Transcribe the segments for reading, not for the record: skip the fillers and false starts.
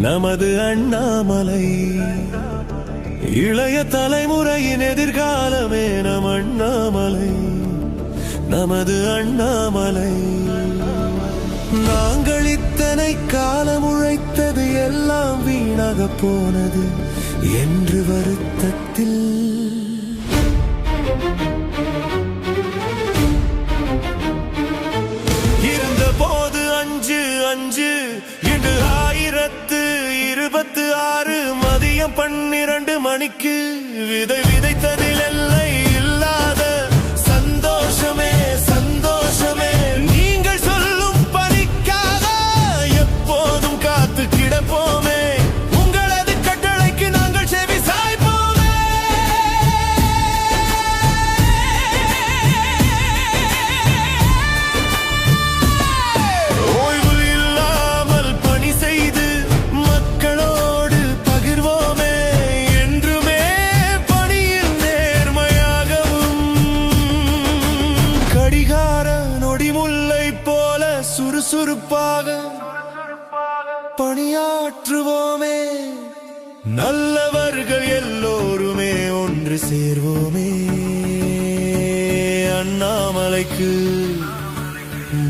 நமது அண்ணாமலை. இளைய தலைமுறையின் எதிர்காலமே நம் அண்ணாமலை, நமது அண்ணாமலை. நாங்கள் இத்தனை காலம் உழைத்தது எல்லாம் வீணாக போனது என்று வருத்தத்தில் இருந்த போது 5 இன்று 1026 மதியம் 12 மணிக்கு விதை விதைத்ததில் எல்லை இல்லாத சந்தோஷமே சந்தோஷமே. நீங்கள் சொல்லும் பணிக்காக எப்போதும் காத்து கிடப்போமே, உங்களது கட்டளைக்கு நாங்கள் செவி சாய்ப்போமே. ஓய்வு இல்லாமல் பணி செய்து மக்களோடு பகிர்வோமே, என்றுமே பணியில் நேர்மையாகவும் கடிகார நொடிமுல்லை போல சுறுசுறுப்பாக பணியாற்றுவோமே. நல்லவர்கள் எல்லோருமே ஒன்று சேர்வோமே. அண்ணாமலைக்கு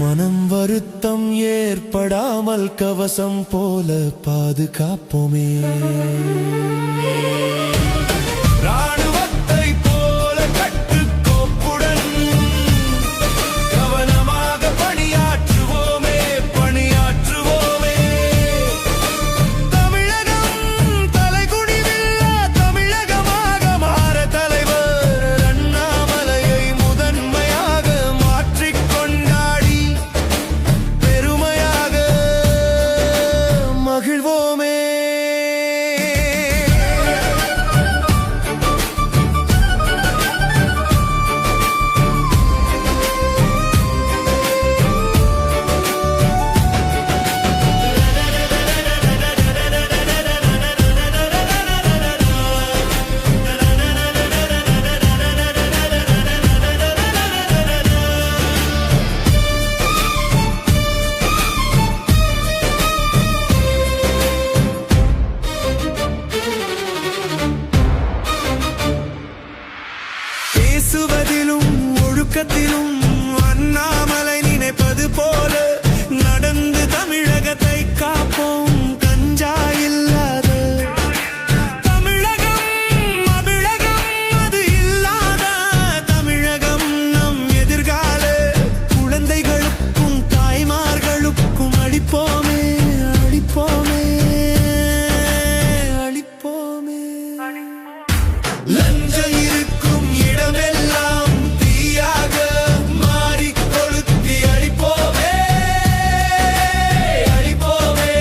மனம் வருத்தம் ஏற்படாமல் கவசம் போல பாதுகாப்போமே. ராணுவத்தை போல கட்டுக்கோப்புடன் கவனமாக பணியாற்றுவோமே பணியாற்றுவோமே. தமிழகம் தலைகுனிவில்லா தமிழகமாக மாற தலைவர் அண்ணாமலையை முதன்மையாக மாற்றிக் கொண்டாடி பெருமையாக மகிழ்வோமே. பேசுவதிலும் ஒழுக்கத்திலும் அண்ணாமலை நினைப்பது போல நடந்து தமிழகத்தை காப்போம். கஞ்சா இல்லாத தமிழகம் அபிழகம், அது இல்லாத தமிழகம் நம் எதிர்கால குழந்தைகளுக்கும் தாய்மார்களுக்கும் அளிப்போமே அளிப்போமே அளிப்போமே. லஞ்சம் இருக்கும் இடமெல்லாம் தீயாக மாறி கொளுத்தி அழிப்போமே அழிப்போமே.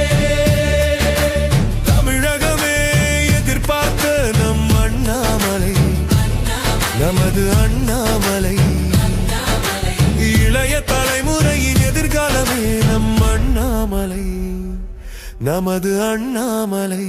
தமிழகமே எதிர்பார்த்த நம் அண்ணாமலை, நமது அண்ணாமலை. இளைய தலைமுறையின் எதிர்காலமே நம் அண்ணாமலை, நமது அண்ணாமலை.